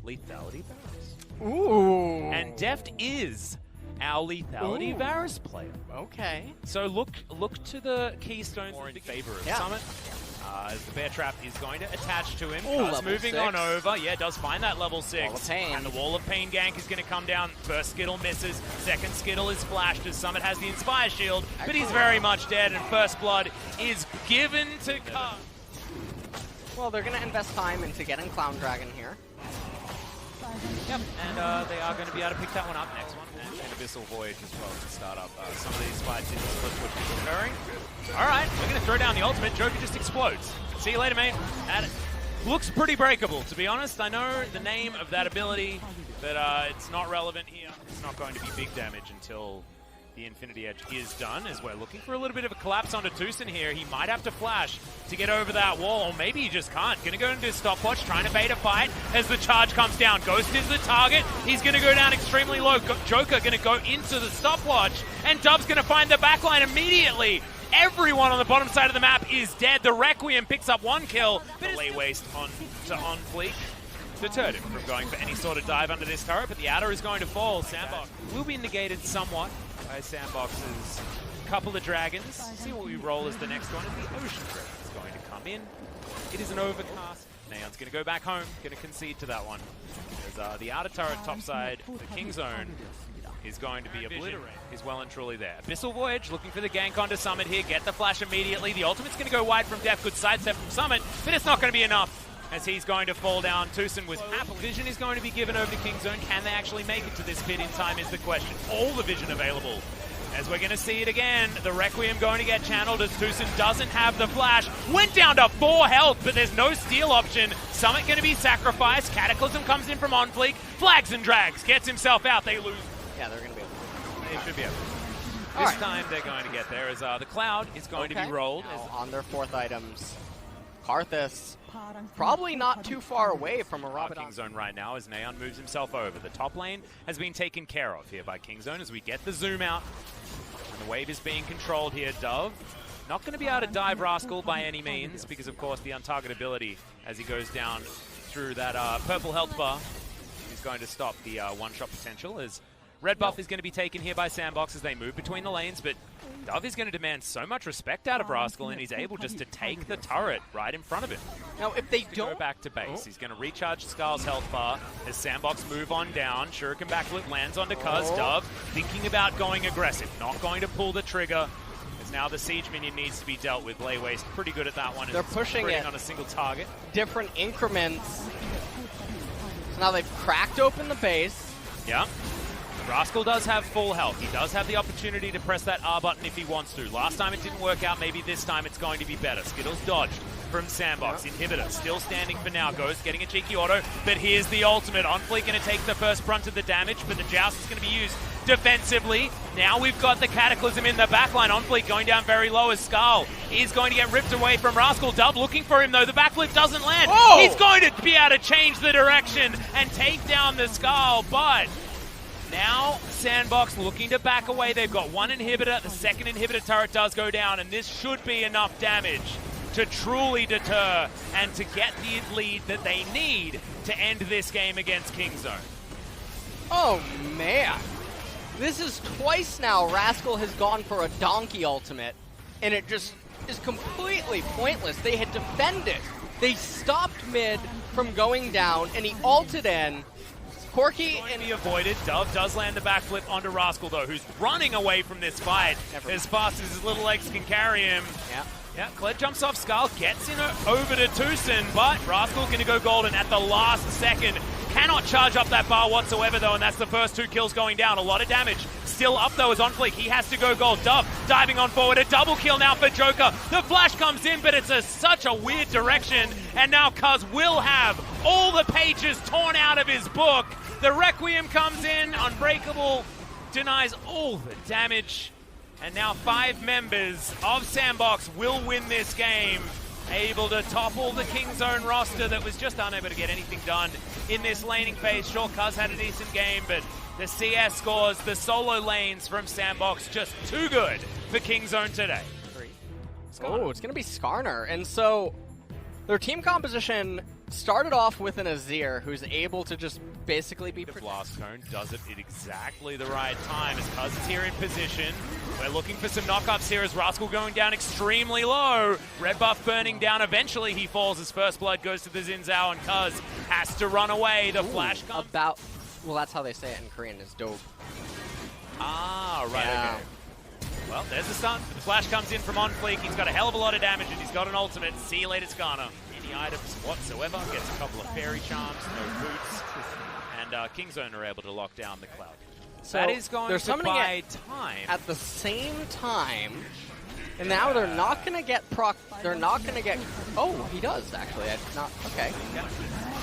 Lethality Varus. Ooh. And Deft is our Lethality Varus player. Okay. So look to the keystones more in favor of Summit. As the bear trap is going to attach to him. Kaz moving on over. Yeah, does find that level 6. Wall of Pain. And the Wall of Pain gank is going to come down. First Skittle misses. Second Skittle is flashed as Summit has the Inspire Shield. But he's very much dead, and First Blood is given to Kaz. Well, they're going to invest time into getting Clown Dragon here. Yep, and they are going to be able to pick that one up next one. And Abyssal Voyage as well to start up some of these fights in the split which is occurring. Alright, we're going to throw down the ultimate. Joker just explodes. See you later, mate. And it looks pretty breakable, to be honest. I know the name of that ability, but it's not relevant here. It's not going to be big damage until the Infinity Edge is done, as we're looking for a little bit of a collapse onto Tucson here. He might have to flash to get over that wall, or maybe he just can't. Gonna go into his stopwatch, trying to bait a fight as the charge comes down. Ghost is the target. He's gonna go down extremely low. Joker gonna go into the stopwatch, and Dub's gonna find the backline immediately. Everyone on the bottom side of the map is dead. The Requiem picks up 1 kill. The lay waste on Fleek deterred him from going for any sort of dive under this turret, but the outer is going to fall. Sandbox will be negated somewhat by Sandbox's couple of dragons. See what we roll as the next one. And the Ocean Dragon is going to come in. It is an overcast. Neon's going to go back home, going to concede to that one. As the outer turret topside, the Kingzone, is going to be obliterated. Is well and truly there. Abyssal Voyage looking for the gank onto Summit here. Get the flash immediately. The ultimate's going to go wide from Deft. Good sidestep from Summit, but it's not going to be enough as he's going to fall down. Tucson was happy. Vision is going to be given over to Kingzone. Can they actually make it to this pit in time is the question. All the vision available. As we're going to see it again, the Requiem going to get channeled as Tucson doesn't have the flash. Went down to 4 health, but there's no steal option. Summit going to be sacrificed. Cataclysm comes in from OnFleek. Flags and drags. Gets himself out. They lose. Yeah, they're going to be able to. They should be able to. This time they're going to get there as the Cloud is going to be rolled. Now on their 4th items, Karthus probably not too far away from a Rabadon. Kingzone right now as Neon moves himself over. The top lane has been taken care of here by Kingzone as we get the zoom out. And the wave is being controlled here. Dove not going to be able to dive Rascal by any means because, of course, the untargetability as he goes down through that purple health bar is going to stop the one-shot potential as red buff is going to be taken here by Sandbox as they move between the lanes, but Dove is going to demand so much respect out of Rascal, and he's able just to take the turret right in front of him. Now, if they don't go back to base, he's going to recharge Scar's health bar as Sandbox move on down. Shuriken backflip lands onto Kaz. Dove thinking about going aggressive, not going to pull the trigger. As now the siege minion needs to be dealt with. Lay waste pretty good at that one. They're pushing it on a single target. Different increments. So now they've cracked open the base. Yeah. Rascal does have full health. He does have the opportunity to press that R button if he wants to. Last time it didn't work out. Maybe this time it's going to be better. Skittles dodged from Sandbox. Inhibitor still standing for now. Ghost getting a cheeky auto, but here's the ultimate. OnFleek going to take the first brunt of the damage, but the Joust is going to be used defensively. Now we've got the Cataclysm in the backline. OnFleek going down very low as Skull is going to get ripped away from Rascal. Dub looking for him though. The backflip doesn't land. Whoa! He's going to be able to change the direction and take down the Skull, but now Sandbox looking to back away. They've got 1 inhibitor. The second inhibitor turret does go down, and this should be enough damage to truly deter and to get the lead that they need to end this game against Kingzone. Oh man, this is twice now Rascal has gone for a donkey ultimate, and it just is completely pointless. They had defended. They stopped mid from going down, and he ulted in. Corki and he avoided. Dove does land the backflip onto Rascal though, who's running away from this fight as fast as his little legs can carry him. Yeah, Kled jumps off Skull, gets in over to Tucson, but Rascal going to go golden at the last second. Cannot charge up that bar whatsoever though, and that's the first 2 kills going down. A lot of damage still up though as OnFleek. He has to go gold. Dove diving on forward. A double kill now for Joker. The flash comes in, but it's such a weird direction, and now Kaz will have all the pages torn out of his book. The Requiem comes in, Unbreakable denies all the damage, and now 5 members of Sandbox will win this game, able to topple the Kingzone roster that was just unable to get anything done in this laning phase. Sure, Kaz had a decent game, but the CS scores, the solo lanes from Sandbox, just too good for Kingzone today. Oh, it's going to be Skarner, and so their team composition started off with an Azir who's able to just basically be... The blast cone does it at exactly the right time as Kaz is here in position. We're looking for some knockups here as Rascal going down extremely low. Red buff burning down. Eventually he falls as first blood goes to the Xin Zhao and Kaz has to run away. The flash comes... Well, that's how they say it in Korean, is dope. Ah, right, Yeah. okay. Well, there's the stun. The flash comes in from On Fleek. He's got a hell of a lot of damage and he's got an ultimate. See you later, Skarner. Any items whatsoever. Gets a couple of fairy charms, no boots. And Kingzone are able to lock down the cloud. So that is going to buy time. At the same time, and now they're not going to get proc. They're not going to get. Oh, he does actually. Okay. Yeah.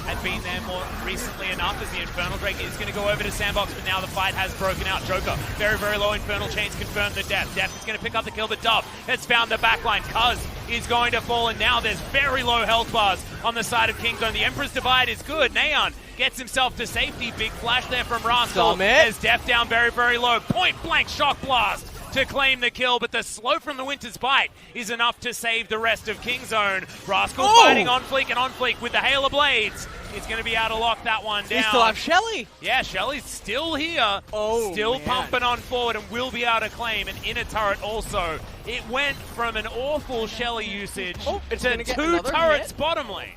Had been there more recently enough as the Infernal Drake is going to go over to Sandbox, but now the fight has broken out. Joker, very, very low Infernal Chains confirmed the death. Death is going to pick up the kill, but Dove has found the backline. Kaz is going to fall, and now there's very low health bars on the side of Kingzone. The Emperor's Divide is good. Neon gets himself to safety. Big flash there from Rascal. There's Death down very, very low. Point blank shock blast to claim the kill, but the slow from the Winter's Bite is enough to save the rest of Kingzone. Rascal fighting On Fleek, and On Fleek with the Hail of Blades is going to be able to lock that one down. We still have Shelly. Yeah, Shelly's still here. Still pumping on forward and will be able to claim an inner turret also. It went from an awful Shelly usage to 2 turrets bottom lane.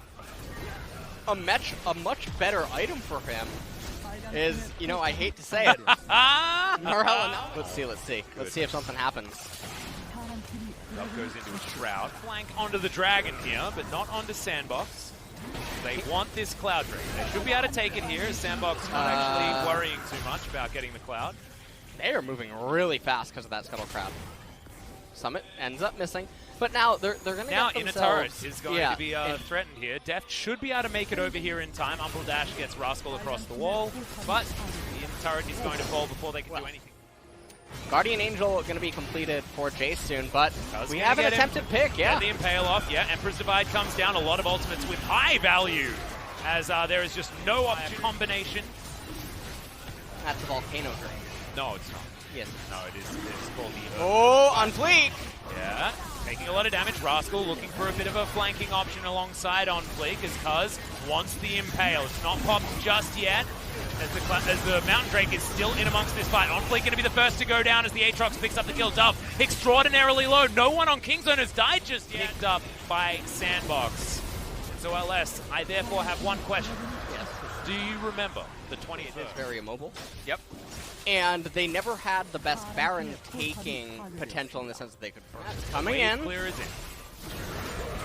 A much better item for him is, you know, I hate to say it. Let's see. Let's see if something happens. Love goes into a shroud. Flank onto the dragon here, but not onto Sandbox. They want this cloud drake. They should be able to take it here as Sandbox not actually worrying too much about getting the cloud. They are moving really fast because of that Scuttle Crab. Summit ends up missing. But now they're going to now get themselves... Now Inner Turret is going to be threatened here. Deft should be able to make it over here in time. Umbral Dash gets Rascal across the wall, but the Inner Turret is going to fall before they can do anything. Guardian Angel going to be completed for Jace soon, but we have an attempted pick, Get the Impale off, Emperor's Divide comes down. A lot of ultimates with high value, as there is just no option combination. That's a Volcano Drain. No, it's not. Yes. No, it is. It's called the... on Fleek! Yeah, taking a lot of damage. Rascal looking for a bit of a flanking option alongside On Fleek as Kaz wants the Impale. It's not popped just yet. As the Mountain Drake is still in amongst this fight. On Fleek going to be the first to go down as the Aatrox picks up the kill. Dove extraordinarily low. No one on Kingzone has died just yet. Picked up by Sandbox. So LS, I therefore have one question. Yes. Do you remember the 20th? It's very immobile. Yep. And they never had the best Baron taking potential in the sense that they could first. Coming in. Clear is in.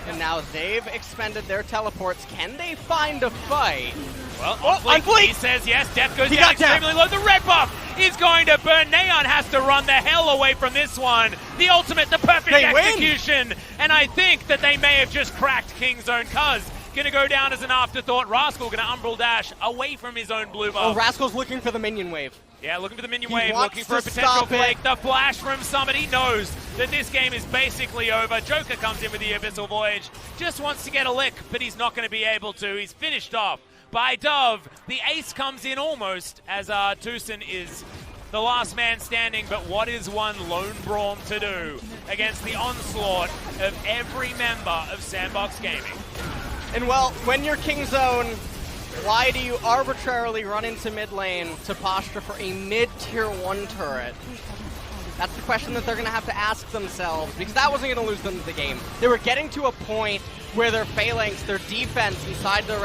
And now they've expended their teleports. Can they find a fight? Well, On Fleek, he says yes. Death goes down extremely low. The red buff is going to burn. Neon has to run the hell away from this one. The ultimate, the perfect execution. And I think that they may have just cracked Kingzone. Kaz going to go down as an afterthought. Rascal going to Umbral Dash away from his own blue buff. Oh, Rascal's looking for the minion wave. Yeah, looking for the minion wave, looking for a potential flake. The flash from somebody knows that this game is basically over. Joker comes in with the Abyssal Voyage, just wants to get a lick, but he's not going to be able to. He's finished off by Dove. The ace comes in almost as Tucson is the last man standing, but what is one lone Braum to do against the onslaught of every member of Sandbox Gaming? And well, when you're Kingzone, why do you arbitrarily run into mid lane to posture for a mid-tier 1 turret? That's the question that they're going to have to ask themselves, because that wasn't going to lose them the game. They were getting to a point where their phalanx, their defense inside their